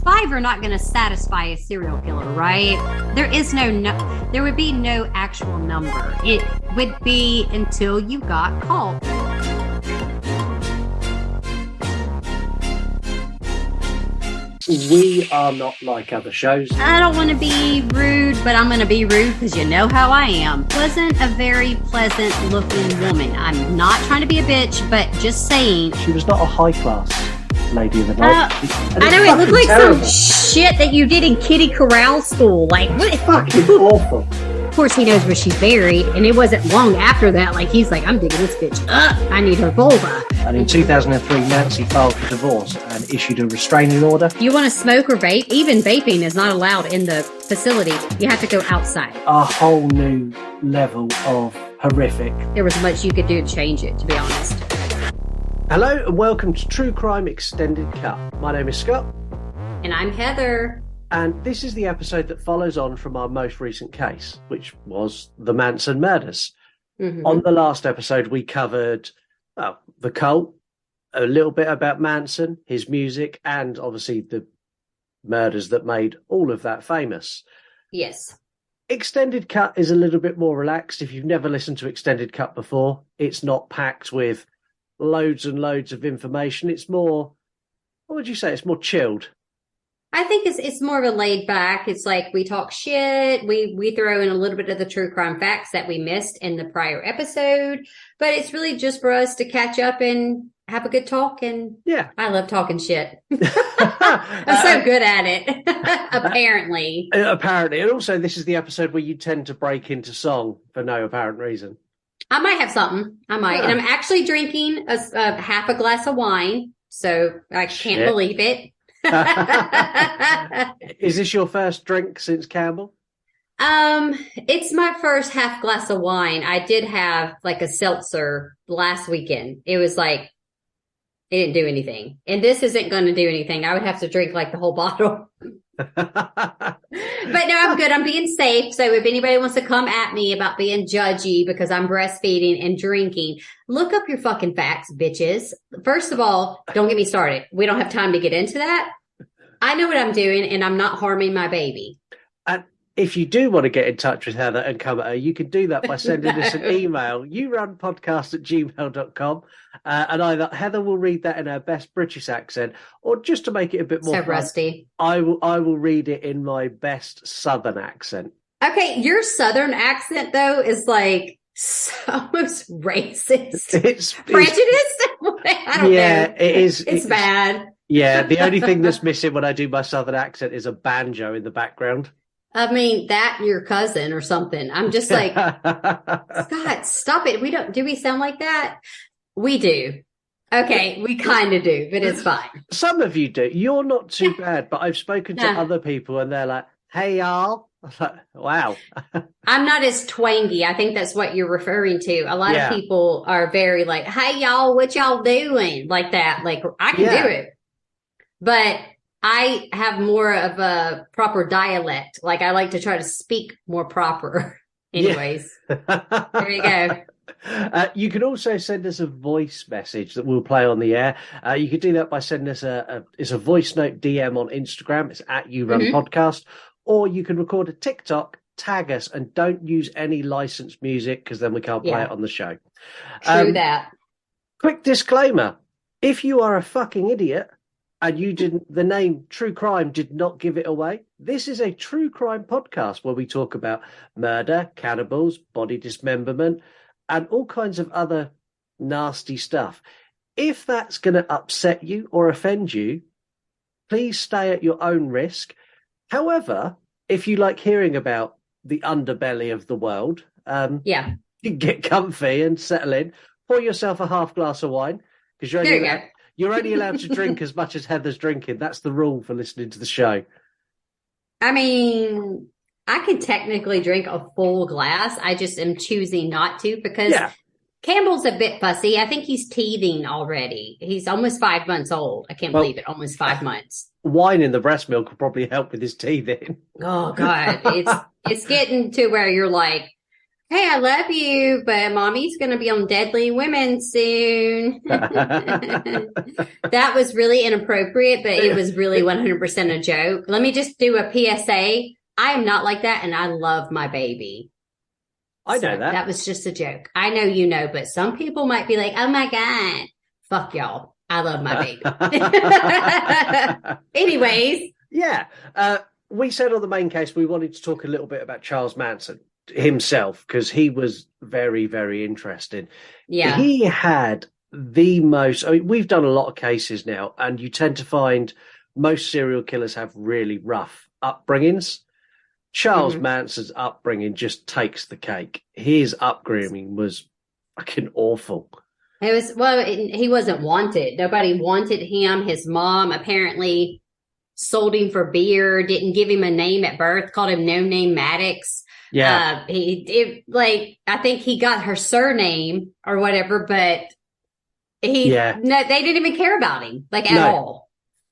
Five are not going to satisfy a serial killer, right? There would be no actual number. It would be until you got caught. We are not like other shows. I don't want to be rude, but I'm going to be rude because you know how I am. Wasn't a very pleasant looking woman. I'm not trying to be a bitch, but just saying. She was not a high class lady of the night. I know, it looked like terrible. Some shit that you did in Kitty Corral school. Like, what? It's fucking awful. Of course, he knows where she's buried, and it wasn't long after that. Like, he's like, I'm digging this bitch up. I need her vulva. And in 2003, Nancy filed for divorce and issued a restraining order. You want to smoke or vape? Even vaping is not allowed in the facility. You have to go outside. A whole new level of horrific. There was much you could do to change it, to be honest. Hello and welcome to True Crime Extended Cut. My name is Scott. And I'm Heather. And this is the episode that follows on from our most recent case, which was the Manson murders. Mm-hmm. On the last episode, we covered the cult, a little bit about Manson, his music, and obviously the murders that made all of that famous. Yes. Extended Cut is a little bit more relaxed. If you've never listened to Extended Cut before, it's not packed with loads and loads of information. It's more, what would you say? It's more chilled. I think it's more of a laid back. It's like we talk shit. We throw in a little bit of the true crime facts that we missed in the prior episode, but it's really just for us to catch up and have a good talk. And yeah, I love talking shit. I'm so good at it. Apparently. And also this is the episode where you tend to break into song for no apparent reason. I might have something. I might. Yeah. And I'm actually drinking a half a glass of wine. So I can't believe it. Is this your first drink since Campbell? It's my first half glass of wine. I did have like a seltzer last weekend. It was like, it didn't do anything. And this isn't going to do anything. I would have to drink like the whole bottle. But no, I'm good. I'm being safe. So if anybody wants to come at me about being judgy because I'm breastfeeding and drinking, look up your fucking facts, bitches. First of all, don't get me started. We don't have time to get into that. I know what I'm doing and I'm not harming my baby. And if you do want to get in touch with Heather and come at her, you can do that by sending us an email, yourunpodcast@gmail.com. And either Heather will read that in her best British accent, or just to make it a bit more so fun, rusty, I will read it in my best Southern accent. Okay, your Southern accent though is like almost racist. It's prejudiced. I don't know. It is. It's bad. Yeah, the only thing that's missing when I do my Southern accent is a banjo in the background. I mean, that your cousin or something. I'm just like, Scott, stop it. Do we sound like that? We do. Okay, we kind of do, but it's fine. Some of you do. You're not too bad, but I've spoken to other people and they're like, hey, y'all. I'm like, wow. I'm not as twangy. I think that's what you're referring to. A lot of people are very like, hey, y'all, what y'all doing? Like that. Like, I can do it. But I have more of a proper dialect. Like, I like to try to speak more proper. Anyways, there you go. You can also send us a voice message that we'll play on the air. You can do that by sending us it's a voice note DM on Instagram. It's @YouRunPodcast. Or you can record a TikTok, tag us, and don't use any licensed music because then we can't play it on the show. True that. Quick disclaimer. If you are a fucking idiot, and the name True Crime did not give it away. This is a true crime podcast where we talk about murder, cannibals, body dismemberment, and all kinds of other nasty stuff. If that's going to upset you or offend you, please stay at your own risk. However, if you like hearing about the underbelly of the world, you can get comfy and settle in. Pour yourself a half glass of wine because you're only allowed to drink as much as Heather's drinking. That's the rule for listening to the show. I mean, I can technically drink a full glass. I just am choosing not to because Campbell's a bit fussy. I think he's teething already. He's almost 5 months old. I can't believe it. Almost 5 months. Wine in the breast milk will probably help with his teething. Oh, God. It's getting to where you're like, hey, I love you, but mommy's going to be on Deadly Women soon. That was really inappropriate, but it was really 100% a joke. Let me just do a PSA. I am not like that, and I love my baby. I know that. That was just a joke. I know you know, but some people might be like, oh my God, fuck y'all. I love my baby. Anyways. Yeah. We said on the main case we wanted to talk a little bit about Charles Manson himself, because he was very, very interesting. Yeah. He had the most, I mean, we've done a lot of cases now, and you tend to find most serial killers have really rough upbringings. Charles Manson's upbringing just takes the cake. His upbringing was fucking awful. It was, well, he wasn't wanted. Nobody wanted him. His mom apparently sold him for beer, didn't give him a name at birth, called him No Name Maddox. Yeah. I think he got her surname or whatever, but they didn't even care about him, like, at all.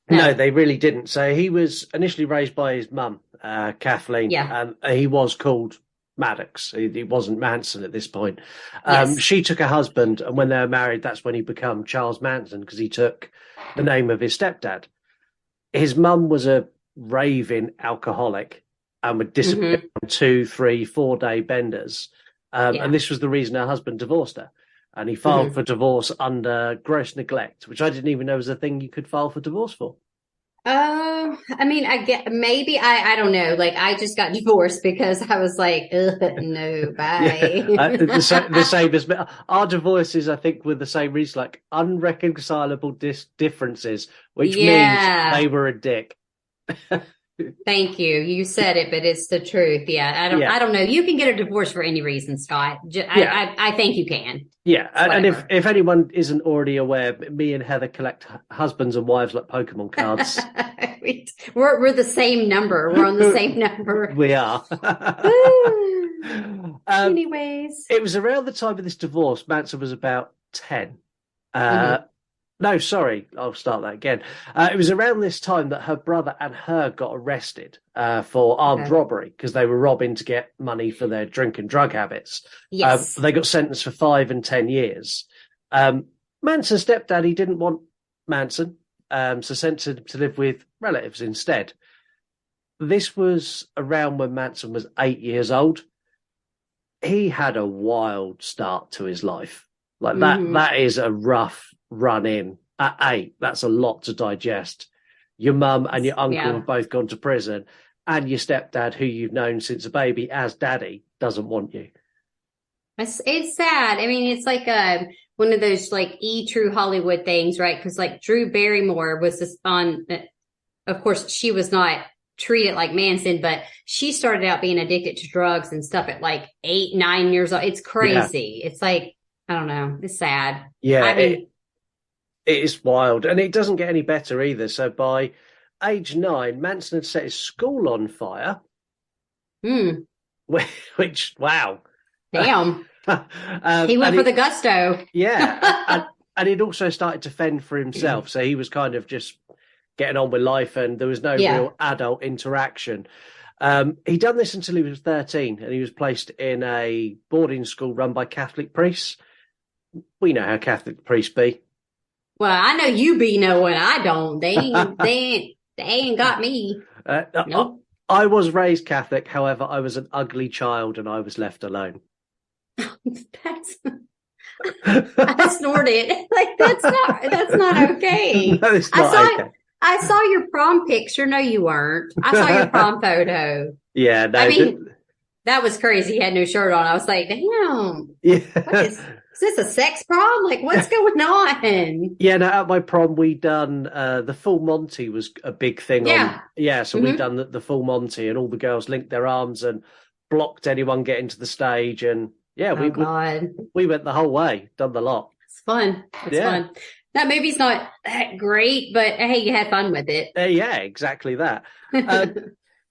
No, they really didn't. So he was initially raised by his mum, Kathleen. Yeah. He was called Maddox. He wasn't Manson at this point. Yes. She took a husband, and when they were married, that's when he became Charles Manson, because he took the name of his stepdad. His mum was a raving alcoholic and would disappear on 2, 3, 4 day benders. And this was the reason her husband divorced her. And he filed for divorce under gross neglect, which I didn't even know was a thing you could file for divorce for. I mean, I get, maybe, I don't know. Like, I just got divorced because I was like, no, bye. The same as our divorces, I think, were the same reason, like unreconcilable differences, which means they were a dick. Thank you. You said it, but it's the truth. Yeah. I don't know. You can get a divorce for any reason, Scott. I think you can. Yeah. And if anyone isn't already aware, me and Heather collect husbands and wives like Pokemon cards. We're the same number. We're on the same number. We are. Anyways. It was around the time of this divorce. Manson was about 10. No, sorry, I'll start that again. It was around this time that her brother and her got arrested for armed robbery, because they were robbing to get money for their drink and drug habits. Yes. They got sentenced for 5 and 10 years. Manson's stepdaddy didn't want Manson, so sent him to live with relatives instead. This was around when Manson was 8 years old. He had a wild start to his life. Like that is a rough run in at 8. That's a lot to digest. Your mum and your uncle have both gone to prison, and your stepdad, who you've known since a baby as daddy, doesn't want you. It's sad. I mean, it's like one of those like true Hollywood things, right? Because like Drew Barrymore was on, of course, she was not treated like Manson, but she started out being addicted to drugs and stuff at like 8, 9 years old. It's crazy. It's like, I don't know. It's sad. Yeah. I mean, it is wild, and it doesn't get any better either. So by age 9, Manson had set his school on fire. Which, wow. Damn. He went for the gusto. Yeah. and he'd also started to fend for himself. So he was kind of just getting on with life, and there was no real adult interaction. He'd done this until he was 13, and he was placed in a boarding school run by Catholic priests. We know how Catholic priests be. Well, I know you be knowing. I don't. They ain't got me. Nope. I was raised Catholic. However, I was an ugly child, and I was left alone. I snorted. Like that's not okay. No, it's not okay. I saw your prom picture. No, you weren't. I saw your prom photo. Yeah, no, I mean, that was crazy. He had no shirt on. I was like, damn. Yeah. Is this a sex prom? Like, what's going on? Yeah, no, at my prom, we done the full Monty was a big thing. So we done the full Monty, and all the girls linked their arms and blocked anyone getting to the stage. And we went the whole way, done the lot. It's fun. It's fun. That movie's not that great, but hey, you had fun with it. Yeah, exactly that.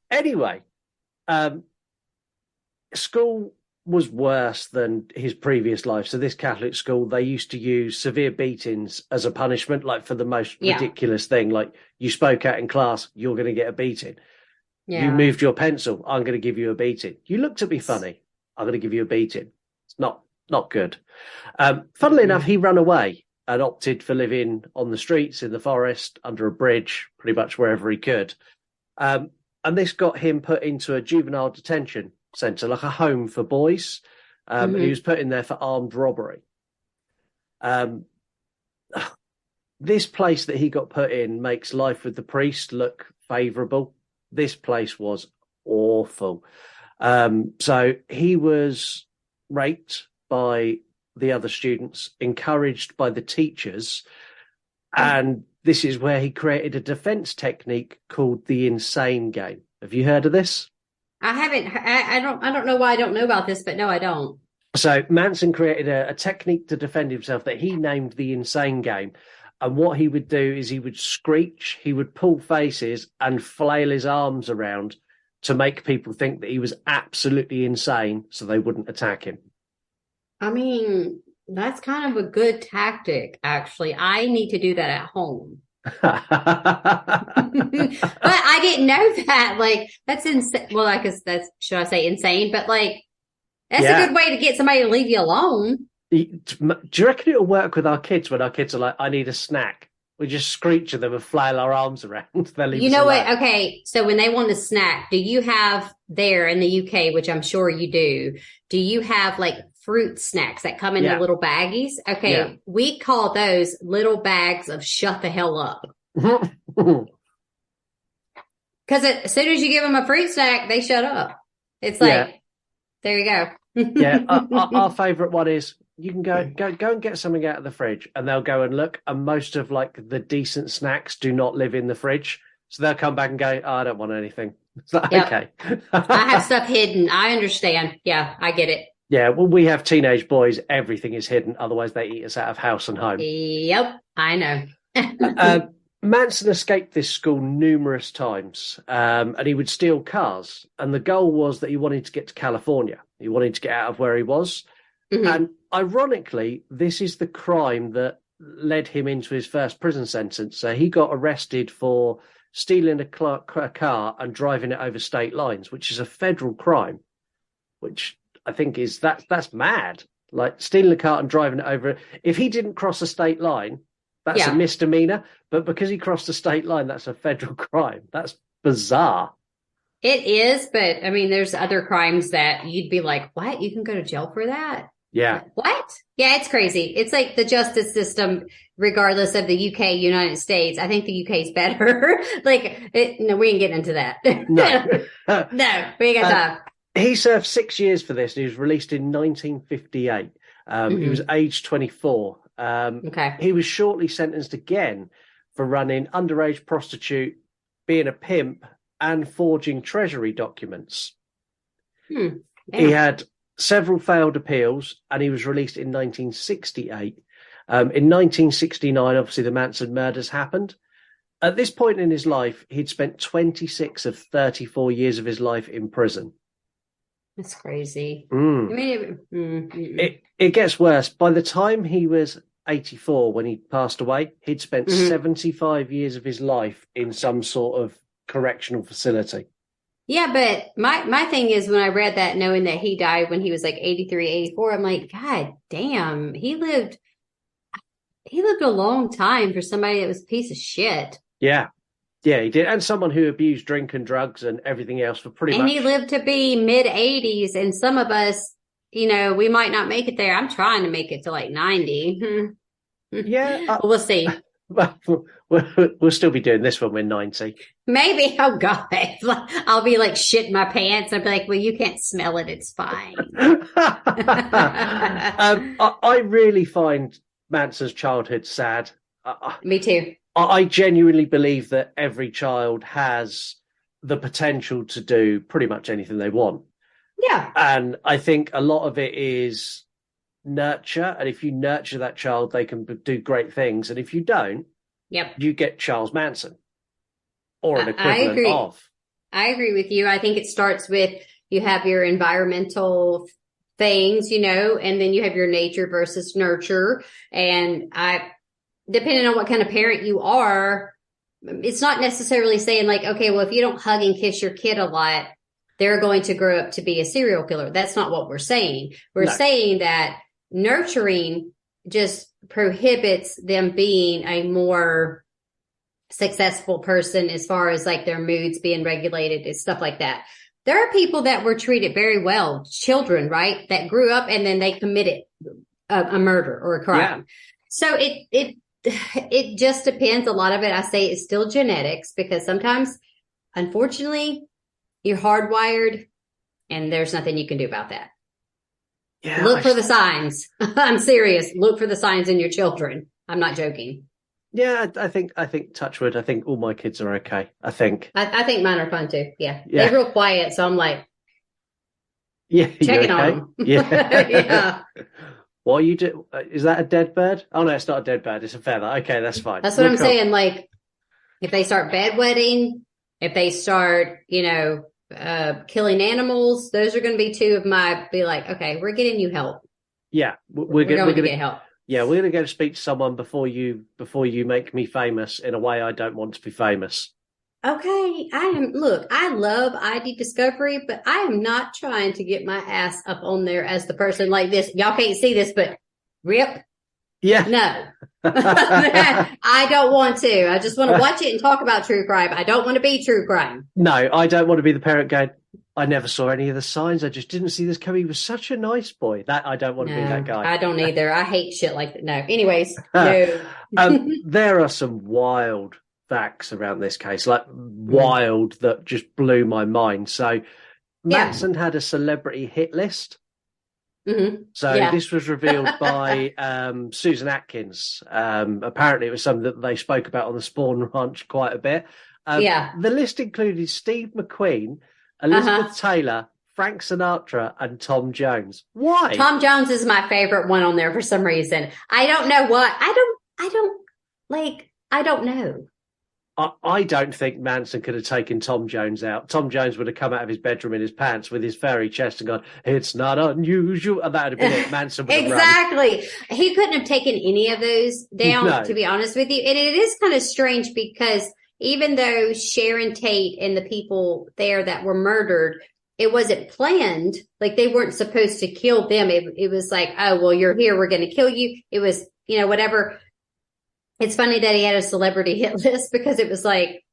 Anyway, school was worse than his previous life. So this Catholic school, they used to use severe beatings as a punishment, like for the most ridiculous thing. Like, you spoke out in class, you're going to get a beating. Yeah. You moved your pencil, I'm going to give you a beating. You looked at me funny, I'm going to give you a beating. It's not good. Funnily enough, he ran away and opted for living on the streets, in the forest, under a bridge, pretty much wherever he could. And this got him put into a juvenile detention centre, like a home for boys. And he was put in there for armed robbery. This place that he got put in makes life with the priest look favourable. This place was awful. So he was raped by the other students, encouraged by the teachers, and this is where he created a defense technique called the insane game. Have you heard of this? I haven't. I don't know why I don't know about this, but no, I don't. So Manson created a technique to defend himself that he named the insane game. And what he would do is he would screech, he would pull faces and flail his arms around to make people think that he was absolutely insane so they wouldn't attack him. I mean, that's kind of a good tactic, actually. I need to do that at home. But I didn't know that. Like, that's insane. Well, I guess that's, should I say insane? But like, that's a good way to get somebody to leave you alone. Do you reckon it'll work with our kids when our kids are like, I need a snack? We just screech at them and flail our arms around. You know what? Okay. So when they want a snack, do you have there in the UK, which I'm sure you do you have like fruit snacks that come in the little baggies? Okay. We call those little bags of shut the hell up. Because as soon as you give them a fruit snack, they shut up. It's like, there you go. Our favourite one is, you can go and get something out of the fridge, and they'll go and look, and most of like the decent snacks do not live in the fridge, so they'll come back and go, I don't want anything. It's like, okay. I have stuff hidden. I understand. Yeah, I get it. Yeah, well, we have teenage boys. Everything is hidden. Otherwise, they eat us out of house and home. Yep, I know. Manson escaped this school numerous times, and he would steal cars. And the goal was that he wanted to get to California. He wanted to get out of where he was. And ironically, this is the crime that led him into his first prison sentence. So he got arrested for stealing a car and driving it over state lines, which is a federal crime, which I think is that's mad. Like stealing a car and driving it over. If he didn't cross a state line, that's a misdemeanor. But because he crossed a state line, that's a federal crime. That's bizarre. It is, but I mean, there's other crimes that you'd be like, what? You can go to jail for that? Yeah. What? Yeah, it's crazy. It's like the justice system, regardless of the UK, United States. I think the UK is better. No, we ain't getting into that. No. No, we ain't got time. He served 6 years for this. And he was released in 1958. He was aged 24. He was shortly sentenced again for running underage prostitute, being a pimp, and forging treasury documents. He had several failed appeals, and he was released in 1968. In 1969, obviously, the Manson murders happened. At this point in his life, he'd spent 26 of 34 years of his life in prison. That's crazy. I mean, it gets worse. By the time he was 84, when he passed away, he'd spent 75 years of his life in some sort of correctional facility. Yeah, but my thing is, when I read that, knowing that he died when he was like 83, 84, I'm like, God damn, he lived a long time for somebody that was a piece of shit. Yeah, he did. And someone who abused drink and drugs and everything else for pretty much. And he lived to be mid-80s, and some of us, we might not make it there. I'm trying to make it to like 90. Yeah. We'll see. We'll still be doing this when we're 90. Maybe. Oh, God. I'll be like shitting my pants. I'll be like, well, you can't smell it. It's fine. I really find Manson's childhood sad. Me too. I genuinely believe that every child has the potential to do pretty much anything they want. Yeah. And I think a lot of it is nurture. And if you nurture that child, they can do great things. And if you don't, you get Charles Manson or an equivalent of. I agree with you. I think it starts with, you have your environmental things, and then you have your nature versus nurture. And depending on what kind of parent you are, it's not necessarily saying like, okay, well, if you don't hug and kiss your kid a lot, they're going to grow up to be a serial killer. That's not what we're saying. We're saying that nurturing just prohibits them being a more successful person as far as like their moods being regulated and stuff like that. There are people that were treated very well, children, right? That grew up and then they committed a murder or a crime. Yeah. So it just depends. A lot of it, I say, is still genetics, because sometimes, unfortunately, you're hardwired and there's nothing you can do about that. Yeah, look for the signs. I'm serious. Look for the signs in your children. I'm not joking. Yeah, I think touch wood, I think all my kids are okay. I think mine are fun too. Yeah. They're real quiet, so I'm like, checking on them. Yeah. Yeah. What you do? Is that a dead bird? Oh no, it's not a dead bird. It's a feather. Okay, that's fine. That's what I'm saying. Like, if they start bedwetting, if they start, killing animals, those are going to be two of my. Be like, okay, we're getting you help. Yeah, we're going to get help. Yeah, we're going to go to speak to someone before you make me famous in a way I don't want to be famous. Okay, I love ID discovery, but I am not trying to get my ass up on there as the person like this. Y'all can't see this, but rip. Yeah. No. I don't want to. I just want to watch it and talk about true crime. I don't want to be true crime. No, I don't want to be the parent going, I never saw any of the signs. I just didn't see this coming. He was such a nice boy. That I don't want to be that guy. I don't either. I hate shit like that. No. Anyways, no. There are some wild facts around this case, like wild, that just blew my mind. So Manson had a celebrity hit list. Mm-hmm. So this was revealed by Susan Atkins. Apparently it was something that they spoke about on the Spawn Ranch quite a bit. The list included Steve McQueen, Elizabeth Taylor, Frank Sinatra, and Tom Jones. Why? Tom Jones is my favorite one on there for some reason. I don't know what. I don't know. I don't think Manson could have taken Tom Jones out. Tom Jones would have come out of his bedroom in his pants with his fairy chest and gone, "It's not unusual." And that would have been it. Manson would have Exactly. Run. He couldn't have taken any of those down, to be honest with you. And it is kind of strange because even though Sharon Tate and the people there that were murdered, it wasn't planned. Like, they weren't supposed to kill them. It was like, oh, well, you're here, we're going to kill you. It was, whatever. It's funny that he had a celebrity hit list, because it was like,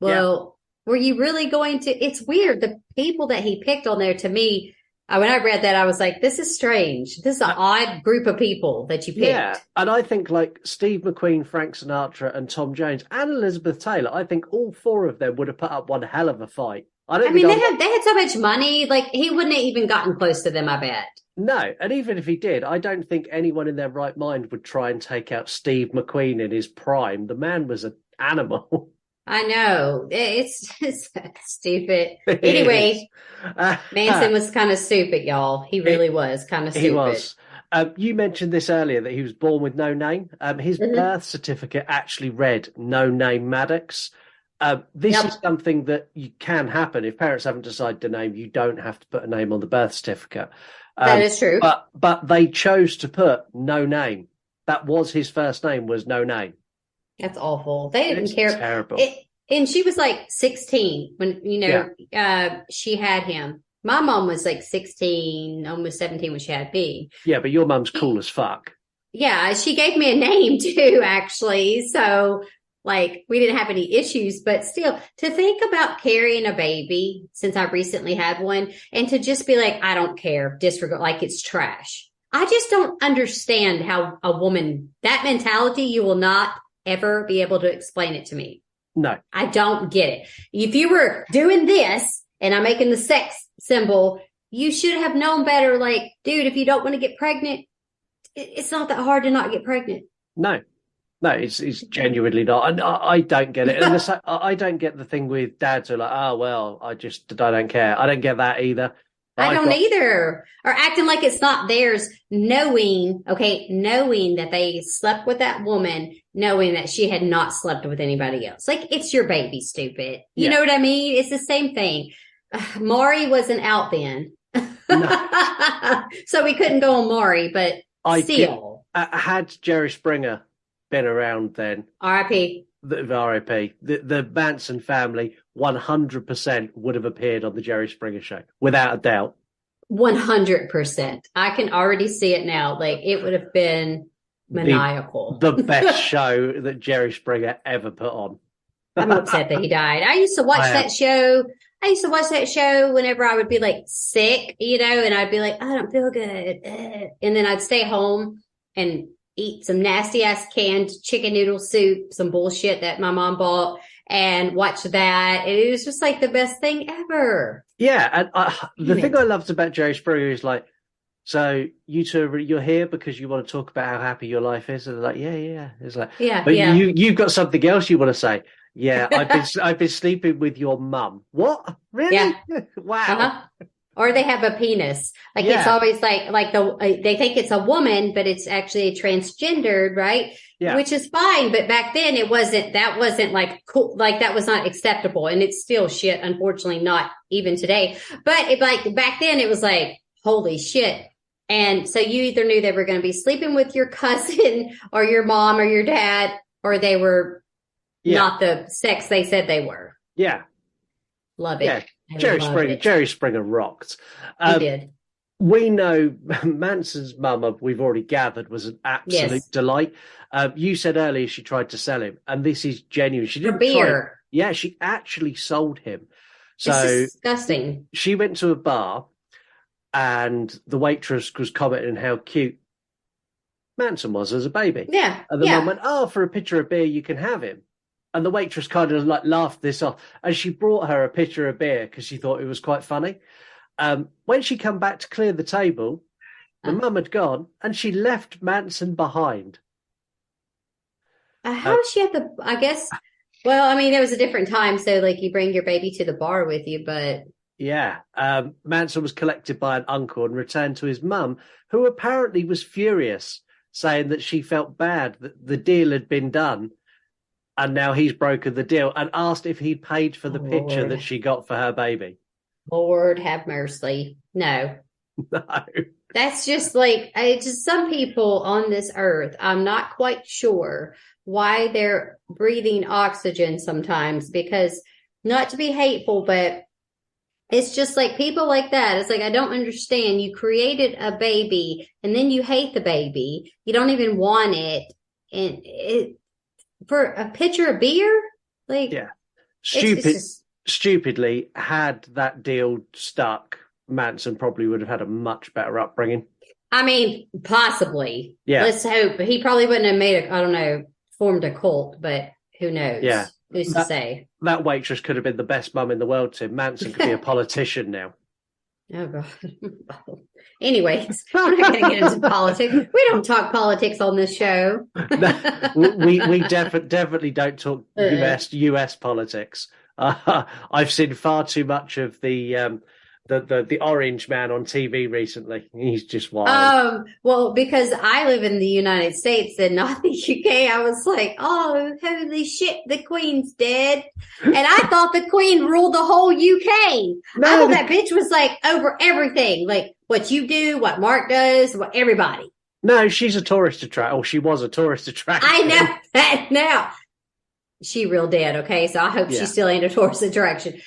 well, were you really going to? It's weird. The people that he picked on there, to me, when I read that, I was like, this is strange. This is an odd group of people that you picked. Yeah, and I think like Steve McQueen, Frank Sinatra, and Tom Jones, and Elizabeth Taylor, I think all four of them would have put up one hell of a fight. They had so much money, like he wouldn't have even gotten close to them, I bet. No, and even if he did, I don't think anyone in their right mind would try and take out Steve McQueen in his prime. The man was an animal. I know. It's stupid. Anyway, Manson was kind of stupid, y'all. He really was kind of stupid. He was. You mentioned this earlier, that he was born with no name. His birth certificate actually read "No Name Maddox." This is something that can happen. If parents haven't decided to name, you don't have to put a name on the birth certificate. That is true. But they chose to put no name. That was his first name, was No Name. That's awful. They didn't care. Terrible. And she was like 16 when, she had him. My mom was like 16, almost 17 when she had me. Yeah, but your mum's cool as fuck. Yeah, she gave me a name too, actually. So, like, we didn't have any issues, but still, to think about carrying a baby, since I recently had one, and to just be like, I don't care, disregard, like it's trash. I just don't understand how a woman, that mentality, you will not ever be able to explain it to me. No. I don't get it. If you were doing this and I'm making the sex symbol, you should have known better. Like, dude, if you don't want to get pregnant, it's not that hard to not get pregnant. No, it's genuinely not. And I don't get it. And I don't get the thing with dads who are like, oh, well, I don't care. I don't get that either. I don't either. Or acting like it's not theirs, knowing that they slept with that woman, knowing that she had not slept with anybody else. Like, it's your baby, stupid. You know what I mean? It's the same thing. Maury wasn't out then. No. So we couldn't go on Maury, but still. Had Jerry Springer been around then. R.I.P. The RIP. The Manson family 100% would have appeared on the Jerry Springer show, without a doubt. 100%. I can already see it now. Like, it would have been maniacal. The best show that Jerry Springer ever put on. I'm upset that he died. I used to watch that show. I used to watch that show whenever I would be like sick, and I'd be like, I don't feel good. And then I'd stay home and eat some nasty ass canned chicken noodle soup, some bullshit that my mom bought, and watch that. And it was just like the best thing ever. Yeah. And the thing I loved about Jerry Springer is like, so you two, you're here because you want to talk about how happy your life is. And they're like, yeah. It's like, but you've got something else you want to say. Yeah, I've been sleeping with your mum. What? Really? Yeah. Wow. Uh-huh. Or they have a penis. Like it's always like they think it's a woman, but it's actually transgendered, right? Yeah. Which is fine. But back then that wasn't like cool. Like that was not acceptable. And it's still shit. Unfortunately, not even today. But back then it was like, holy shit. And so you either knew they were going to be sleeping with your cousin or your mom or your dad, or they were not the sex they said they were. Yeah. Love it. Yeah. Jerry Springer rocked. He did. We know Manson's mum, we've already gathered, was an absolute delight. You said earlier she tried to sell him, and this is genuine. She didn't beer. She actually sold him. So it's disgusting. She went to a bar, and the waitress was commenting how cute Manson was as a baby. Yeah. And the mum went, "Oh, for a pitcher of beer, you can have him." And the waitress kind of like laughed this off, and she brought her a pitcher of beer because she thought it was quite funny. When she come back to clear the table, the mum had gone, and she left Manson behind. How does she have the? I guess. Well, I mean, there was a different time, so like you bring your baby to the bar with you, but yeah, Manson was collected by an uncle and returned to his mum, who apparently was furious, saying that she felt bad that the deal had been done. And now he's broken the deal, and asked if he'd paid for the picture that she got for her baby. Lord have mercy. No. No. That's just like, just some people on this earth, I'm not quite sure why they're breathing oxygen sometimes, because not to be hateful, but it's just like people like that. It's like, I don't understand. You created a baby and then you hate the baby. You don't even want it. And for a pitcher of beer? Like, yeah. Stupidly, had that deal stuck, Manson probably would have had a much better upbringing. I mean, possibly. Yeah. Let's hope. He probably wouldn't have formed a cult, but who knows? Yeah. Who's to say? That waitress could have been the best mum in the world, Tim. Manson could be a politician now. Oh, God. Anyways, we're not going to get into politics. We don't talk politics on this show. No, we definitely don't talk US politics. I've seen far too much of the orange man on TV recently. He's just wild. Well, because I live in the United States and not the UK, I was like, oh, holy shit, the Queen's dead. And I thought the Queen ruled the whole UK. No, I thought that bitch was like over everything. Like what you do, what Mark does, what everybody. No, she's a tourist attraction. She was a tourist attraction. I know that now. She real dead, okay? So I hope she still ain't a tourist attraction.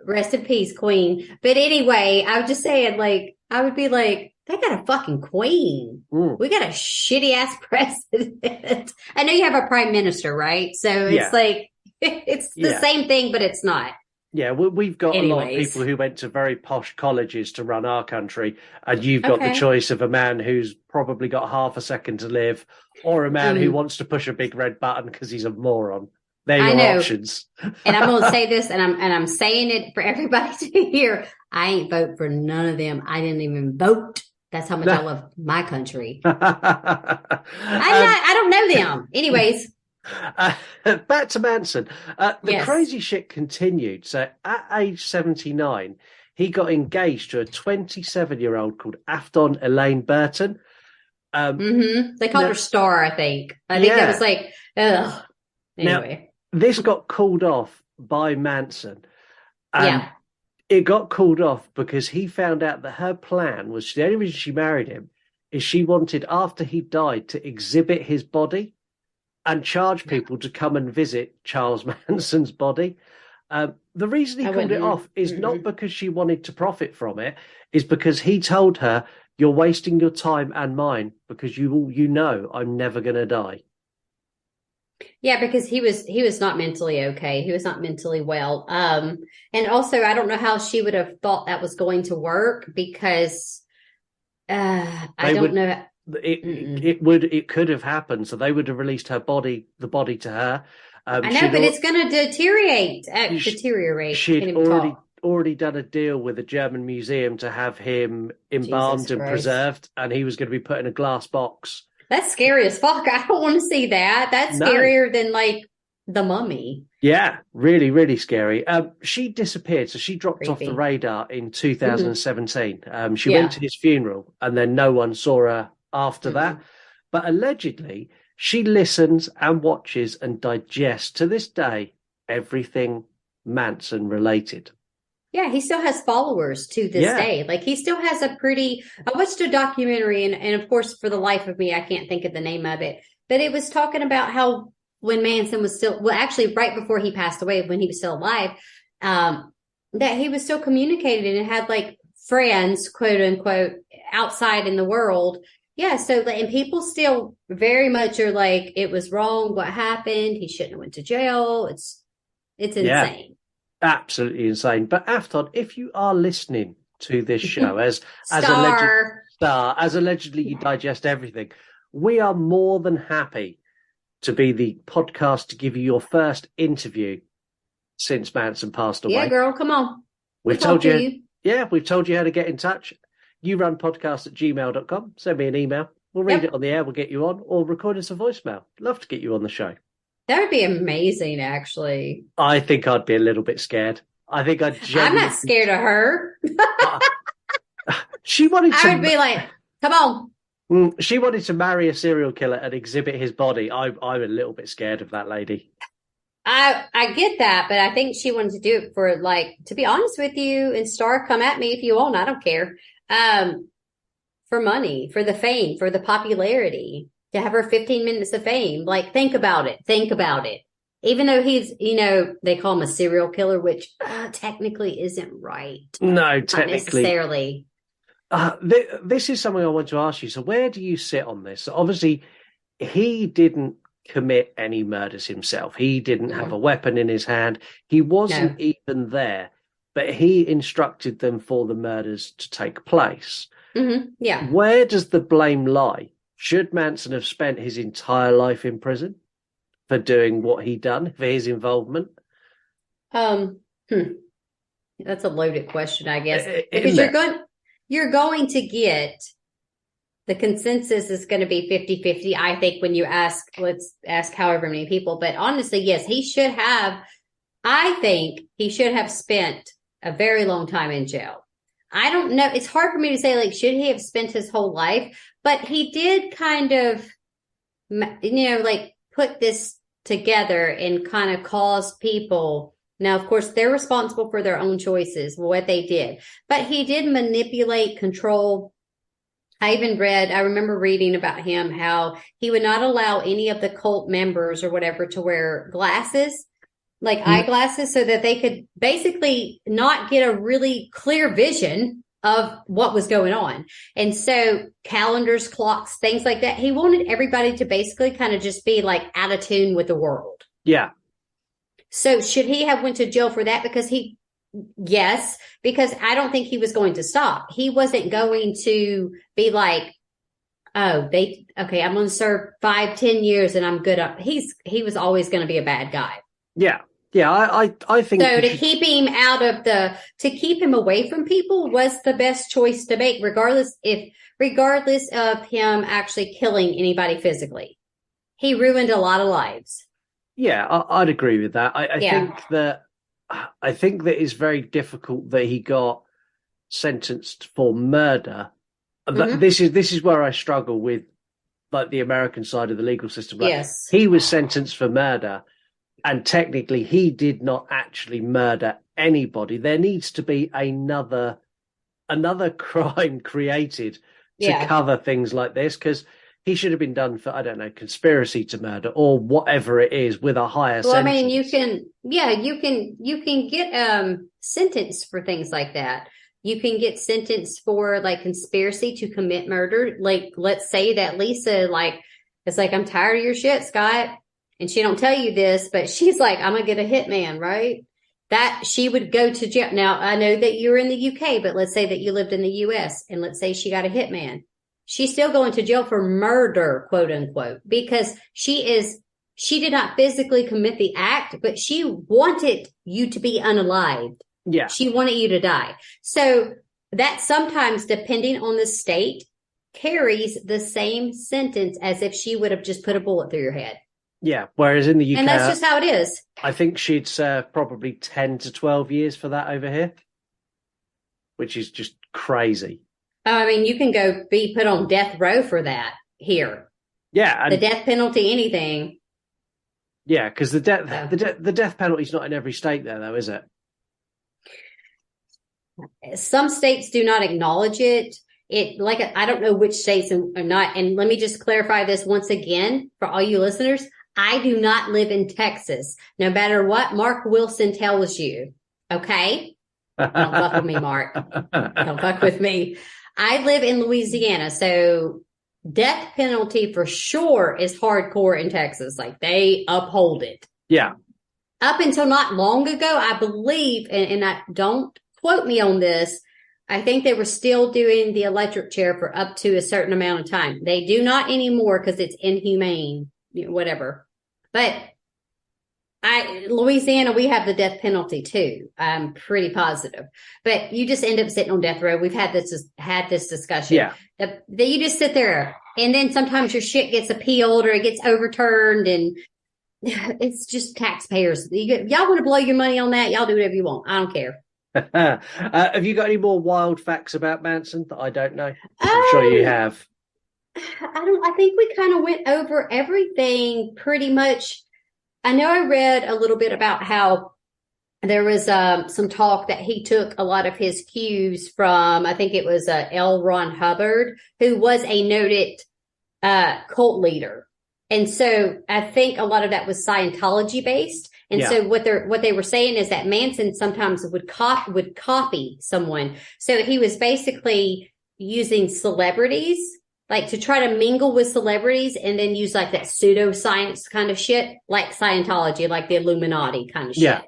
Rest in peace, Queen. But anyway, I was just saying, like, I would be like, they got a fucking queen. We got a shitty ass president. I know you have a prime minister, right? So it's like, it's the same thing, but it's not. Yeah, we've got a lot of people who went to very posh colleges to run our country, and you've got the choice of a man who's probably got half a second to live, or a man who wants to push a big red button because he's a moron. They're your options. And I'm going to say this, and I'm saying it for everybody to hear. I ain't vote for none of them. I didn't even vote. That's how much I love my country. I don't know them. Anyways. Back to Manson. The crazy shit continued. So at age 79, he got engaged to a 27-year-old called Afton Elaine Burton. They called her Star, I think. I think that was like, ugh. Anyway. Now, this got called off by Manson. And it got called off because he found out that her plan was, the only reason she married him is she wanted, after he died, to exhibit his body. and charge people to come and visit Charles Manson's body. The reason he called it off is not because she wanted to profit from it, is because he told her, "You're wasting your time and mine because you know I'm never going to die." Yeah, because he was not mentally okay. He was not mentally well. And also, I don't know how she would have thought that was going to work because I don't know. It could have happened. So they would have released the body to her. I know, but it's going to deteriorate. She'd already done a deal with a German museum to have him embalmed and preserved, and he was going to be put in a glass box. That's scary as fuck. I don't want to see that. That's scarier than like the Mummy. Yeah, really, really scary. She disappeared, so she dropped off the radar in 2017. She went to his funeral, and then no one saw her after that. But allegedly, she listens and watches and digests to this day everything Manson related. Yeah, he still has followers to this day. Like he still has I watched a documentary and of course for the life of me, I can't think of the name of it, but it was talking about how when Manson was actually right before he passed away, when he was still alive, that he was still communicating and had like friends, quote unquote, outside in the world. Yeah. So, and people still very much are like, it was wrong. What happened? He shouldn't have went to jail. It's insane. Yeah. Absolutely insane. But Afton, if you are listening to this show as allegedly you digest everything, we are more than happy to be the podcast to give you your first interview since Manson passed away. Yeah, girl, come on. We've told you. Yeah, we've told you how to get in touch. You run podcast@gmail.com. Send me an email. We'll read it on the air. We'll get you on, or record us a voicemail. Love to get you on the show. That would be amazing, actually. I think I'd be a little bit scared. I'm not scared of her. She wanted to... I would be like, come on. She wanted to marry a serial killer and exhibit his body. I'm a little bit scared of that lady. I get that, but I think she wanted to do it for, like, to be honest with you, and Star, come at me if you want. I don't care. For money, for the fame, for the popularity. To have her 15 minutes of fame. Like, think about it. Even though he's, they call him a serial killer, which technically isn't right. No, technically. Not necessarily. This is something I want to ask you. So where do you sit on this? So obviously, he didn't commit any murders himself. He didn't have a weapon in his hand. He wasn't even there. But he instructed them for the murders to take place. Mm-hmm. Yeah. Where does the blame lie? Should Manson have spent his entire life in prison for doing what he done, for his involvement? That's a loaded question, I guess. Because you're going to get, the consensus is going to be 50-50, I think, when you let's ask however many people. But honestly, yes, I think he should have spent a very long time in jail. I don't know. It's hard for me to say, like, should he have spent his whole life? But he did kind of, like put this together and kind of cause people. Now, of course, they're responsible for their own choices, what they did. But he did manipulate, control. I remember reading about him, how he would not allow any of the cult members or whatever to wear glasses, like eyeglasses, so that they could basically not get a really clear vision of what was going on. And so calendars, clocks, things like that. He wanted everybody to basically kind of just be like out of tune with the world. Yeah. So should he have went to jail for that? Yes, because I don't think he was going to stop. He wasn't going to be like, I'm going to serve 5-10 years and I'm good. He was always going to be a bad guy. Yeah. Yeah, I think so. To keep him away from people was the best choice to make, regardless of him actually killing anybody physically. He ruined a lot of lives. Yeah, I'd agree with that. I think that it's very difficult that he got sentenced for murder. Mm-hmm. This is where I struggle with, like, the American side of the legal system. Like, yes, he was sentenced for murder. And technically, he did not actually murder anybody. There needs to be another crime created to cover things like this, because he should have been done for, I don't know, conspiracy to murder or whatever it is with a higher sentence. I mean, you can get sentenced for things like that. You can get sentenced for like conspiracy to commit murder. Like, let's say that Lisa, like, it's like, I'm tired of your shit, Scott. And she don't tell you this, but she's like, I'm going to get a hitman, right? That she would go to jail. Now, I know that you're in the UK, but let's say that you lived in the US and let's say she got a hitman. She's still going to jail for murder, quote unquote, because she did not physically commit the act, but she wanted you to be unalived. Yeah. She wanted you to die. So that sometimes, depending on the state, carries the same sentence as if she would have just put a bullet through your head. Yeah. Whereas in the UK, and that's just how it is. I think she'd serve probably 10 to 12 years for that over here, which is just crazy. I mean, you can go be put on death row for that here. Yeah. The death penalty, anything. Yeah. Because the death penalty is not in every state there, though, is it? Some states do not acknowledge it. I don't know which states are not. And let me just clarify this once again for all you listeners. I do not live in Texas, no matter what Mark Wilson tells you. Okay? Don't fuck with me, Mark. Don't fuck with me. I live in Louisiana, so death penalty for sure is hardcore in Texas. Like, they uphold it. Yeah. Up until not long ago, I believe, and I don't quote me on this, I think they were still doing the electric chair for up to a certain amount of time. They do not anymore because it's inhumane, whatever. But Louisiana, we have the death penalty too. I'm pretty positive. But you just end up sitting on death row. We've had this discussion. Yeah. That you just sit there, and then sometimes your shit gets appealed or it gets overturned, and it's just taxpayers. Y'all want to blow your money on that? Y'all do whatever you want. I don't care. Have you got any more wild facts about Manson that I don't know? I'm sure you have. I think we kind of went over everything pretty much. I know I read a little bit about how there was some talk that he took a lot of his cues from, I think it was L. Ron Hubbard, who was a noted cult leader. And so I think a lot of that was Scientology based. And so what they were saying is that Manson sometimes would copy someone. So he was basically using celebrities, like to try to mingle with celebrities and then use like that pseudoscience kind of shit, like Scientology, like the Illuminati kind of shit. Yeah.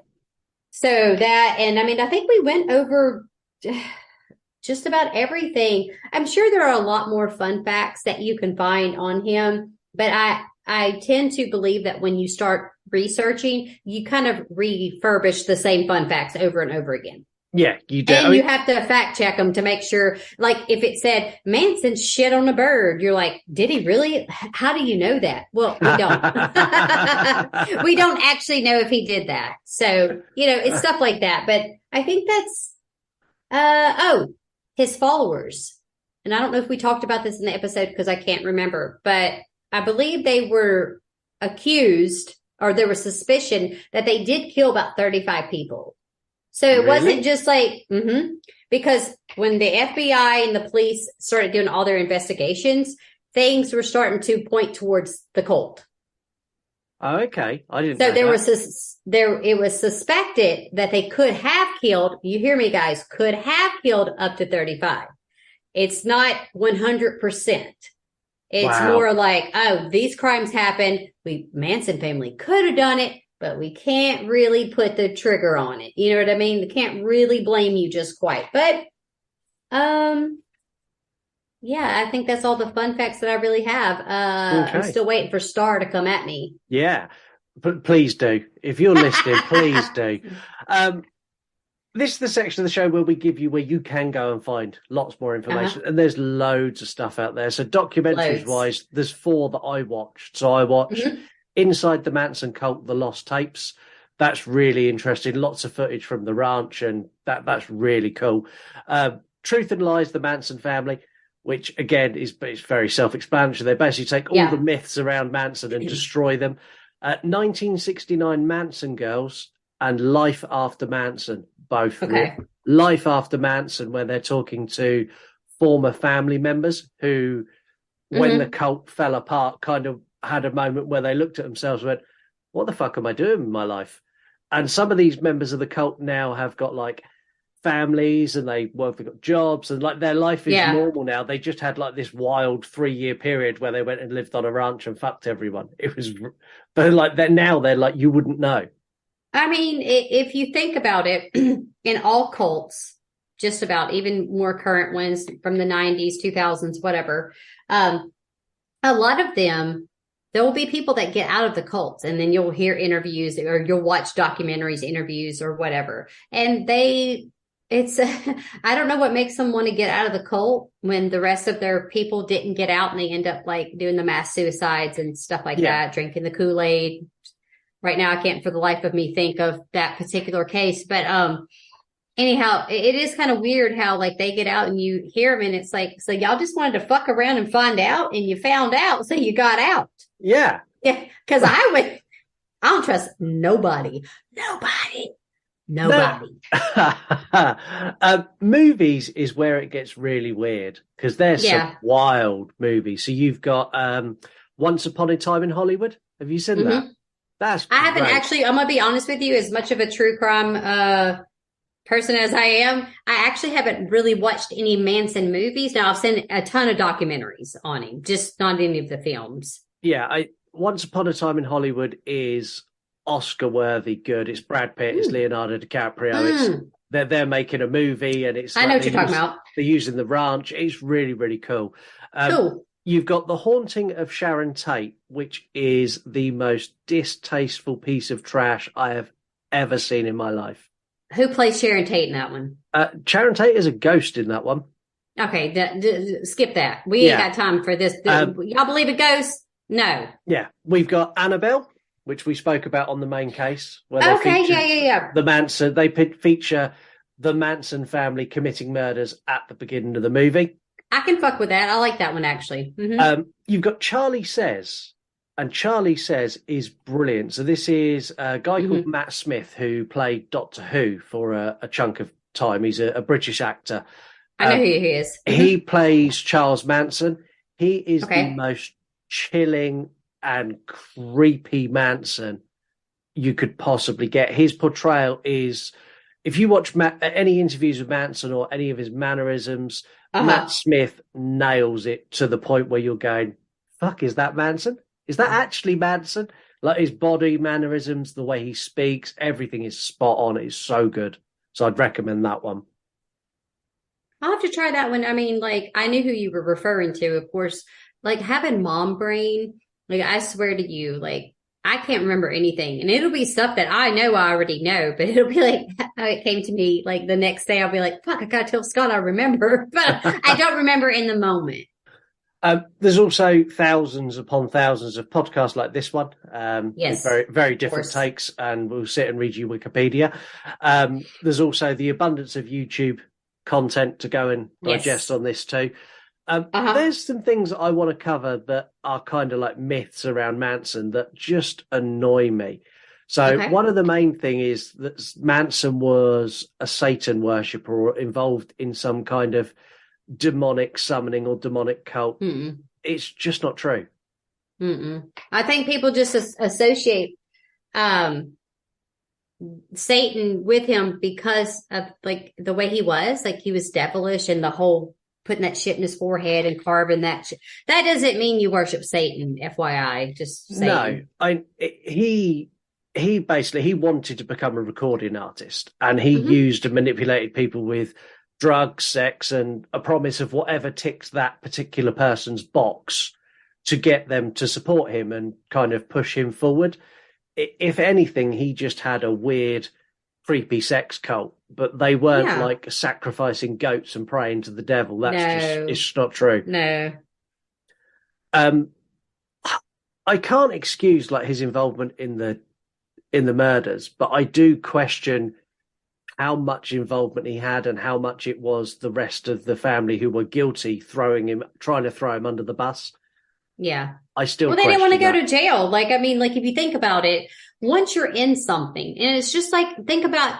So that, and I mean, I think we went over just about everything. I'm sure there are a lot more fun facts that you can find on him, but I tend to believe that when you start researching, you kind of refurbish the same fun facts over and over again. Yeah, you do. And you have to fact check them to make sure, like if it said Manson shit on a bird, you're like, did he really? How do you know that? Well, we don't. We don't actually know if he did that. So, it's stuff like that. But I think that's, his followers. And I don't know if we talked about this in the episode because I can't remember, but I believe they were accused, or there was suspicion that they did kill about 35 people. So it wasn't just like, because when the FBI and the police started doing all their investigations, things were starting to point towards the cult. Oh, okay. I didn't know that. It was suspected that they could have killed, you hear me guys, could have killed up to 35. It's not 100%. It's more like, these crimes happened. Manson family could have done it, but we can't really put the trigger on it. You know what I mean? They can't really blame you just quite. But, I think that's all the fun facts that I really have. Okay. I'm still waiting for Star to come at me. Yeah, but please do. If you're listening, please do. This is the section of the show where you can go and find lots more information. And there's loads of stuff out there. So documentaries-wise, there's 4 that I watched. So I watched Inside the Manson Cult, The Lost Tapes. That's really interesting. Lots of footage from the ranch, and that's really cool. Truth and Lies, The Manson Family, which, again, it's very self-explanatory. They basically take all the myths around Manson and destroy them. 1969 Manson Girls and Life After Manson. Both. Okay. Life After Manson, where they're talking to former family members who when the cult fell apart, kind of had a moment where they looked at themselves and went, what the fuck am I doing with my life? And some of these members of the cult now have got like families and they've got jobs and like their life is normal now. They just had like this wild 3-year period where they went and lived on a ranch and fucked everyone. It was, but like now they're like, you wouldn't know. I mean, if you think about it, in all cults, just about, even more current ones from the 90s, 2000s, whatever, a lot of them, there will be people that get out of the cults, and then you'll hear interviews or you'll watch documentaries, interviews or whatever. And I don't know what makes them want to get out of the cult when the rest of their people didn't get out, and they end up like doing the mass suicides and stuff like that, drinking the Kool-Aid. Right now, I can't for the life of me think of that particular case, but anyhow, it is kind of weird how like they get out and you hear them and it's like, so y'all just wanted to fuck around and find out, and you found out, so you got out. Yeah. Yeah. Cause I don't trust nobody. Movies is where it gets really weird because there's some wild movies. So you've got Once Upon a Time in Hollywood. Have you seen that? That's I haven't actually. I'm gonna be honest with you. As much of a true crime person as I am, I actually haven't really watched any Manson movies. Now I've seen a ton of documentaries on him, just not any of the films. Yeah, Once Upon a Time in Hollywood is Oscar-worthy good. It's Brad Pitt, it's Leonardo DiCaprio. It's they're making a movie, and it's I know what you're talking about. They're using the ranch. It's really, really cool. Cool. You've got The Haunting of Sharon Tate, which is the most distasteful piece of trash I have ever seen in my life. Who plays Sharon Tate in that one? Sharon Tate is a ghost in that one. Okay, skip that. We ain't got time for this. Y'all believe in ghosts? No. Yeah, we've got Annabelle, which we spoke about on the main case. Where The Manson. They feature the Manson family committing murders at the beginning of the movie. I can fuck with that. I like that one, actually. Mm-hmm. You've got Charlie Says, and Charlie Says is brilliant. So this is a guy called Matt Smith who played Doctor Who for a chunk of time. He's a British actor. I know who he is. He plays Charles Manson. He is the most chilling and creepy Manson you could possibly get. His portrayal is, if you watch any interviews with Manson or any of his mannerisms, Matt Smith nails it to the point where you're going, fuck, is that Manson? Is that actually Manson? Like his body, mannerisms, the way he speaks, everything is spot on. It's so good. So I'd recommend that one. I'll have to try that one. I mean, like, I knew who you were referring to, of course. Like, having mom brain, like, I swear to you, like, I can't remember anything. And it'll be stuff that I know I already know, but it'll be like, how it came to me, like, the next day I'll be like, fuck, I gotta tell Scott I remember. But I don't remember in the moment. There's also thousands upon thousands of podcasts like this one. With very, very different takes, and we'll sit and read you Wikipedia. There's also the abundance of YouTube content to go and digest on this too. There's some things I want to cover that are kind of like myths around Manson that just annoy me. So one of the main thing is that Manson was a Satan worshipper or involved in some kind of demonic summoning or demonic cult. It's just not true. I think people just associate Satan with him because of like the way he was, like he was devilish, and the whole putting that shit in his forehead and carving that shit. That doesn't mean you worship Satan, FYI. Just saying. No, he basically, he wanted to become a recording artist, and he used and manipulated people with drugs, sex, and a promise of whatever ticks that particular person's box to get them to support him and kind of push him forward. If anything, he just had a weird, creepy sex cult, but they weren't like sacrificing goats and praying to the devil. It's just not true. No. I can't excuse like his involvement in the murders, but I do question how much involvement he had and how much it was the rest of the family who were guilty trying to throw him under the bus. Yeah. I still they didn't want to go to jail. Like, I mean, like if you think about it, once you're in something, and it's just like, think about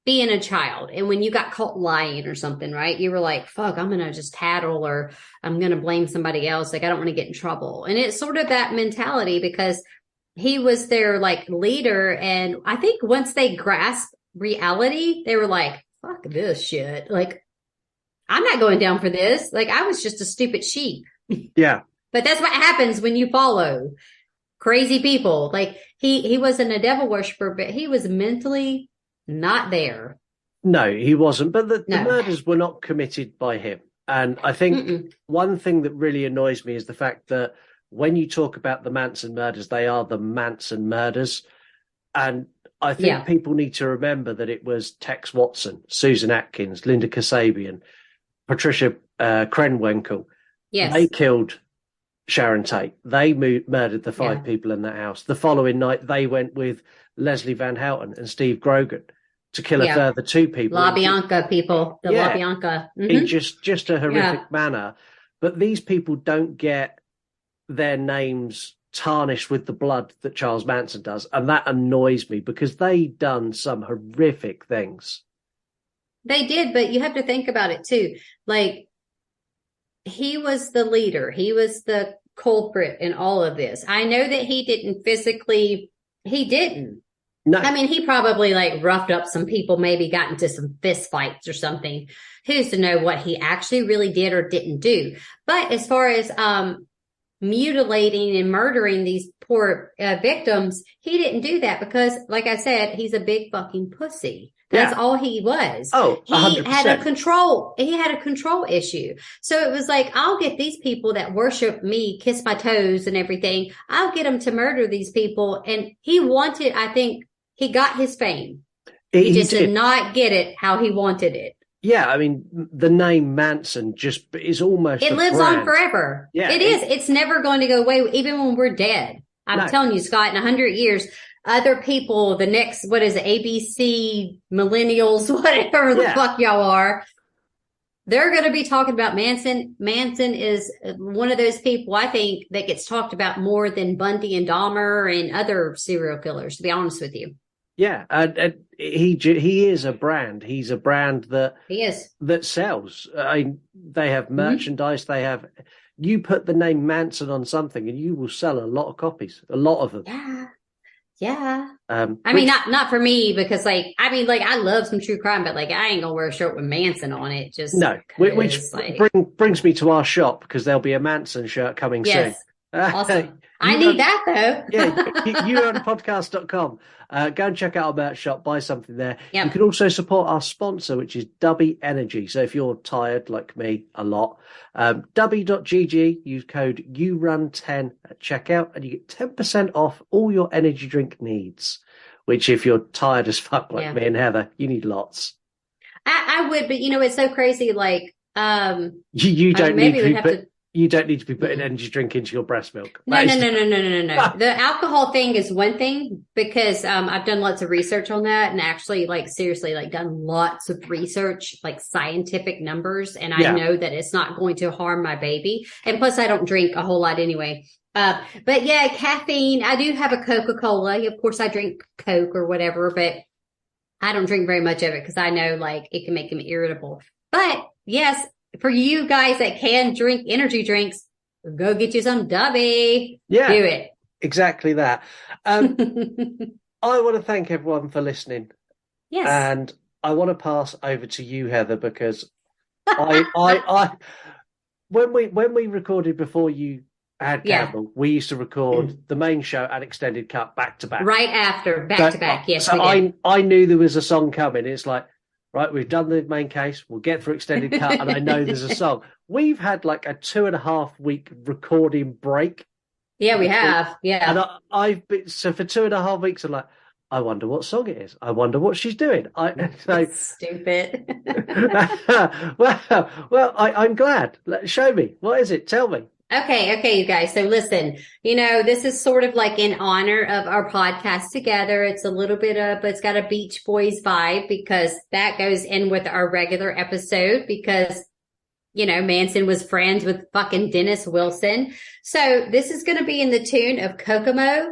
being a child. And when you got caught lying or something, right? You were like, fuck, I'm going to just tattle or I'm going to blame somebody else. Like, I don't want to get in trouble. And it's sort of that mentality because he was their like leader. And I think once they grasped reality, they were like, fuck this shit. Like, I'm not going down for this. Like, I was just a stupid sheep. Yeah. But that's what happens when you follow crazy people. Like, he wasn't a devil worshiper, but he was mentally not there. No, he wasn't. But the murders were not committed by him. And I think one thing that really annoys me is the fact that when you talk about the Manson murders, they are the Manson murders. And I think people need to remember that it was Tex Watson, Susan Atkins, Linda Kasabian, Patricia Krenwinkel. Yes. They killed Sharon Tate. They murdered the 5 people in that house. The following night, they went with Leslie Van Houten and Steve Grogan to kill a further 2 people. La Bianca people. La Bianca. In just a horrific manner. But these people don't get their names tarnished with the blood that Charles Manson does. And that annoys me because they done some horrific things. They did, but you have to think about it too. Like, he was the leader. He was the culprit in all of this. I know that he didn't. No. I mean, he probably like roughed up some people, maybe got into some fist fights or something. Who's to know what he actually really did or didn't do? But as far as mutilating and murdering these poor victims, he didn't do that because, like I said, he's a big fucking pussy. That's all he was. Oh, 100%. He had a control issue. So it was like, I'll get these people that worship me, kiss my toes and everything. I'll get them to murder these people. And I think he got his fame. He just did not get it how he wanted it. Yeah, I mean, the name Manson just is almost it lives brand. On forever. Yeah, it is. It's never going to go away, even when we're dead. I'm telling you, Scott, in 100 years, other people, the next, what is it, ABC, millennials, whatever the fuck y'all are, they're going to be talking about Manson. Manson is one of those people, I think, that gets talked about more than Bundy and Dahmer and other serial killers, to be honest with you. Yeah, and he is a brand. He's a brand that sells. They have merchandise. They have. You put the name Manson on something, and you will sell a lot of copies. A lot of them. Yeah. I mean, not for me because, I love some true crime, but I ain't gonna wear a shirt with Manson on it. Just which brings me to our shop because there'll be a Manson shirt coming soon. Awesome. I need that though. youronpodcast.com. Go and check out our merch shop, buy something there. Yep. You can also support our sponsor, which is Dubby Energy. So if you're tired like me a lot, Dubby.gg, use code YouRun10 at checkout and you get 10% off all your energy drink needs, which if you're tired as fuck like me and Heather, you need lots. I would, but it's so crazy. You don't need you don't need to be putting energy drink into your breast milk. No. The alcohol thing is one thing because I've done lots of research on that and actually seriously done lots of research, scientific numbers. And I know that it's not going to harm my baby. And plus I don't drink a whole lot anyway. But yeah, caffeine, I do have a Coca-Cola. Of course I drink Coke or whatever, but I don't drink very much of it because I know it can make me irritable. But yes, for you guys that can drink energy drinks, go get you some Dubby. Yeah, do it. Exactly that. I want to thank everyone for listening. Yes, and I want to pass over to you, Heather, because I when we recorded before you had Campbell, we used to record the main show and extended cut back to back, right after back to back. Yes, so I knew there was a song coming. It's like, right, we've done the main case. We'll get through extended cut, and I know there's a song. We've had a 2.5 week recording break. Yeah, we have. Yeah, and I've been for 2.5 weeks. I'm like, I wonder what song it is. I wonder what she's doing. Stupid. well, I'm glad. Show me. What is it? Tell me. Okay, you guys. So listen, this is sort of in honor of our podcast together. It's a little bit it's got a Beach Boys vibe because that goes in with our regular episode because, Manson was friends with fucking Dennis Wilson. So this is going to be in the tune of Kokomo.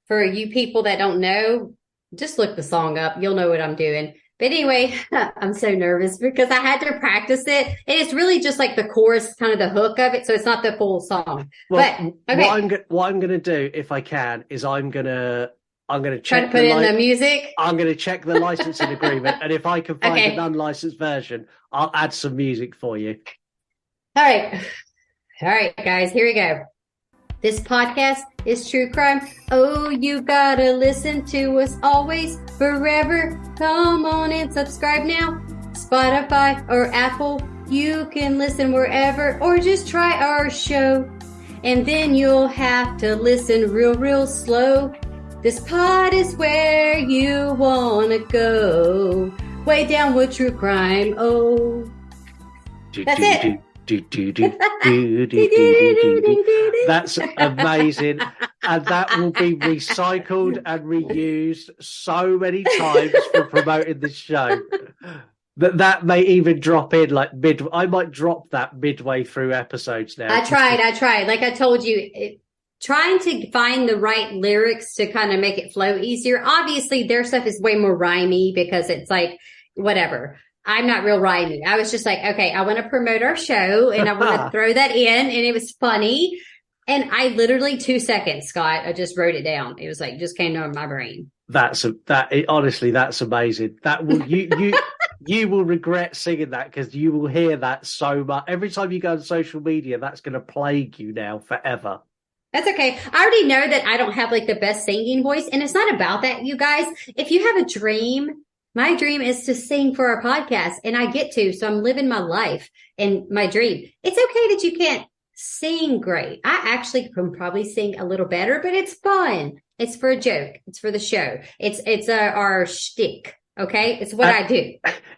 For you people that don't know, just look the song up. You'll know what I'm doing. But anyway, I'm so nervous because I had to practice it. And it's really just like the chorus, kind of the hook of it. So it's not the full song. Well, but okay. what I'm going to do, if I can, is I'm going to Try check to put in the music. I'm going to check the licensing agreement. And if I can find an unlicensed version, I'll add some music for you. All right, guys, here we go. This podcast is true crime. Oh, you gotta listen to us always, forever. Come on and subscribe now. Spotify or Apple, you can listen wherever, or just try our show. And then you'll have to listen real slow. This pod is where you wanna go. Way down with true crime. Oh, that's it. That's amazing, and that will be recycled and reused so many times for promoting this show that may even drop in like I might drop that midway through episodes now. I tried like I told you, trying to find the right lyrics to kind of make it flow easier. Obviously their stuff is way more rhymey because it's like whatever. I'm not real rhyming. I was just like, okay, I want to promote our show and I want to throw that in. And it was funny. And I literally 2 seconds, Scott, I just wrote it down. It was like, just came to my brain. Honestly, that's amazing. That will, you will regret singing that because you will hear that so much. Every time you go on social media, that's going to plague you now forever. That's okay. I already know that I don't have like the best singing voice. And it's not about that, you guys. If you have a dream, my dream is to sing for our podcast, and I get to, so I'm living my life and my dream. It's okay that you can't sing great. I actually can probably sing a little better, but it's fun. It's for a joke. It's for the show. It's our shtick. Okay. It's what I do.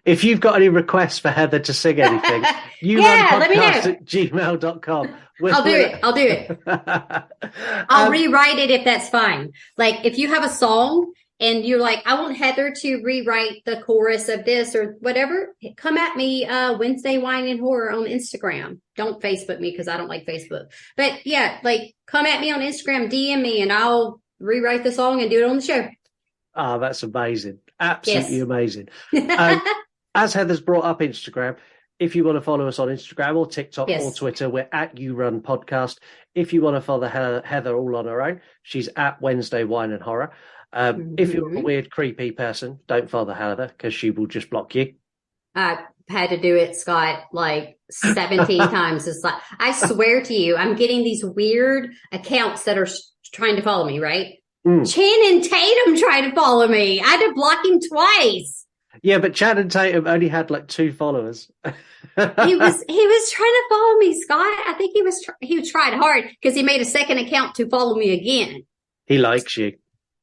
If you've got any requests for Heather to sing anything, let me know. At gmail.com. I'll do it. I'll rewrite it if that's fine. Like if you have a song and you're like, I want Heather to rewrite the chorus of this or whatever, come at me Wednesday Wine and Horror on Instagram. Don't Facebook me because I don't like Facebook. But yeah, like come at me on Instagram, DM me, and I'll rewrite the song and do it on the show. Oh, that's amazing. Absolutely amazing. As Heather's brought up Instagram, if you want to follow us on Instagram or TikTok or Twitter, we're at You Run Podcast. If you want to follow Heather all on her own, she's at Wednesday Wine and Horror. If you're a weird, creepy person, don't follow Heather because she will just block you. I've had to do it, Scott, like 17 times. It's like, I swear to you, I'm getting these weird accounts that are trying to follow me, right? Channing Tatum tried to follow me. I had to block him twice. Yeah, but Channing Tatum only had like 2 followers. he was trying to follow me, Scott. I think he tried hard because he made a second account to follow me again. He likes you.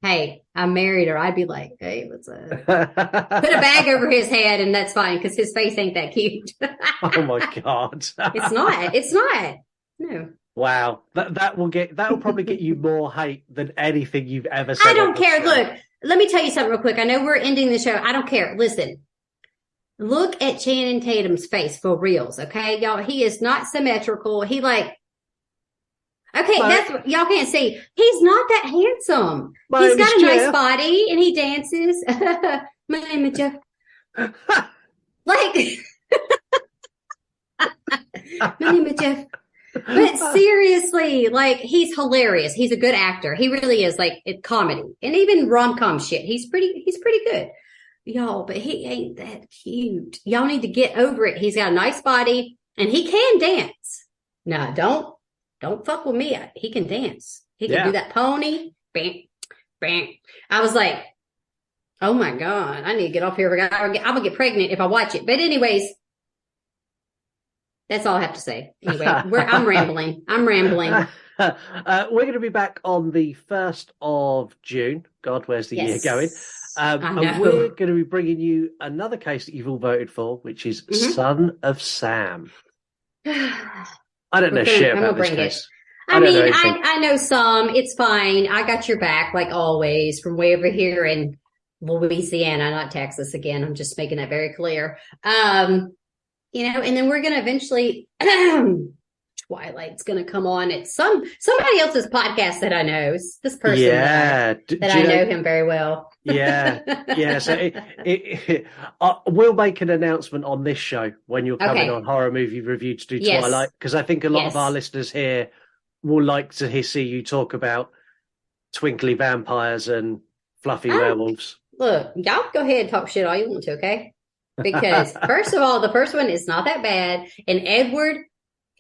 Hey, I married her. I'd be like, hey, what's up? Put a bag over his head and that's fine because his face ain't that cute. Oh my God. It's not. No. Wow. That will probably get you more hate than anything you've ever said. I don't care. Look, let me tell you something real quick. I know we're ending the show. I don't care. Listen, look at Channing Tatum's face for reals. Okay, y'all, he is not symmetrical. He like, okay, that's what y'all can't see. He's not that handsome. He's got a nice body and he dances. My name is Jeff. Like, my name is Jeff. But seriously, like, he's hilarious. He's a good actor. He really is, like, in comedy and even rom-com shit. He's pretty good, y'all, but he ain't that cute. Y'all need to get over it. He's got a nice body and he can dance. No, don't fuck with me. He can dance. He can do that pony. Bang, bang. I was like, oh my God, I need to get off here. I'm going to get pregnant if I watch it. But anyways, that's all I have to say. Anyway, I'm rambling. We're going to be back on the 1st of June. God, where's the year going? And we're going to be bringing you another case that you've all voted for, which is Son of Sam. I don't know shit about this case. I know some. It's fine. I got your back, like always, from way over here in Louisiana, not Texas again. I'm just making that very clear. And then we're going to eventually, Twilight's going to come on at somebody else's podcast that I know. It's this person that I know him very well. Yeah. So we'll make an announcement on this show when you're coming on Horror Movie Review to do Twilight, because I think a lot of our listeners here will like to see you talk about twinkly vampires and fluffy werewolves. Look, y'all go ahead and talk shit all you want to, okay? Because first of all, the first one is not that bad, and Edward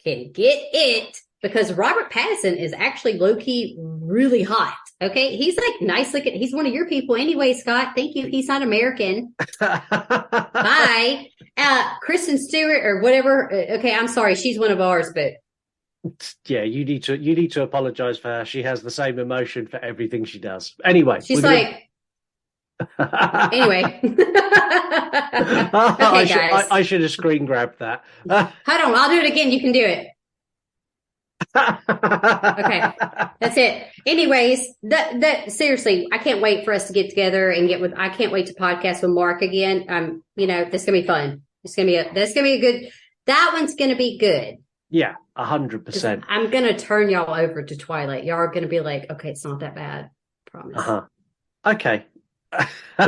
can get it because Robert Pattinson is actually low-key really hot. Okay, he's like nice looking. He's one of your people anyway, Scott. Thank you. He's not American. Bye. Kristen Stewart or whatever. Okay, I'm sorry. She's one of ours, but yeah, you need to apologize for her. She has the same emotion for everything she does. Anyway, she's like. Anyway. Okay, guys. I should have screen grabbed that. Hold on, I'll do it again. You can do it. Okay, that's it. Anyways, that seriously, I can't wait for us to get together and I can't wait to podcast with Mark again. This is gonna be fun. That's gonna be a good. That one's gonna be good. Yeah, 100%. I'm gonna turn y'all over to Twilight. Y'all are gonna be like, okay, it's not that bad. I promise. Okay. On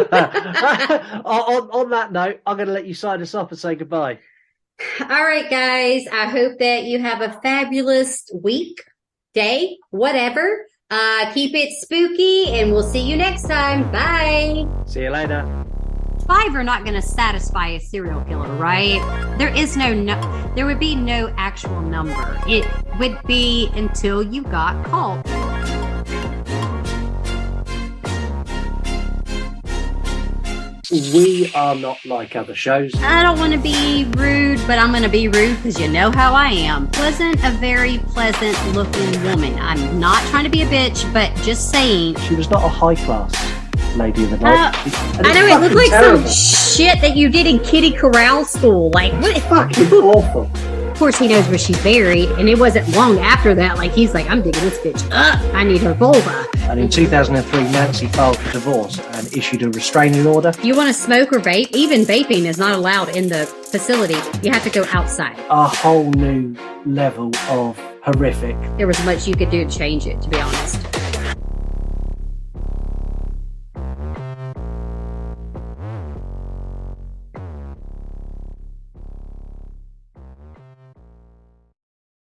that note, I'm going to let you sign us off and say goodbye. All right, guys. I hope that you have a fabulous week, day, whatever. Keep it spooky, and we'll see you next time. Bye. See you later. 5 are not going to satisfy a serial killer, right? There would be no actual number. It would be until you got caught. We are not like other shows. I don't want to be rude, but I'm going to be rude because you know how I am. Wasn't a very pleasant looking woman. I'm not trying to be a bitch, but just saying. She was not a high class lady of the night. I know, it looked like terrible. Some shit that you did in Kitty Corral school. Like, what? It's fucking awful. Of course, he knows where she's buried, and it wasn't long after that. Like, he's like, I'm digging this bitch up. I need her vulva. And in 2003, Nancy filed for divorce and issued a restraining order. You want to smoke or vape? Even vaping is not allowed in the facility. You have to go outside. A whole new level of horrific. There was much you could do to change it, to be honest.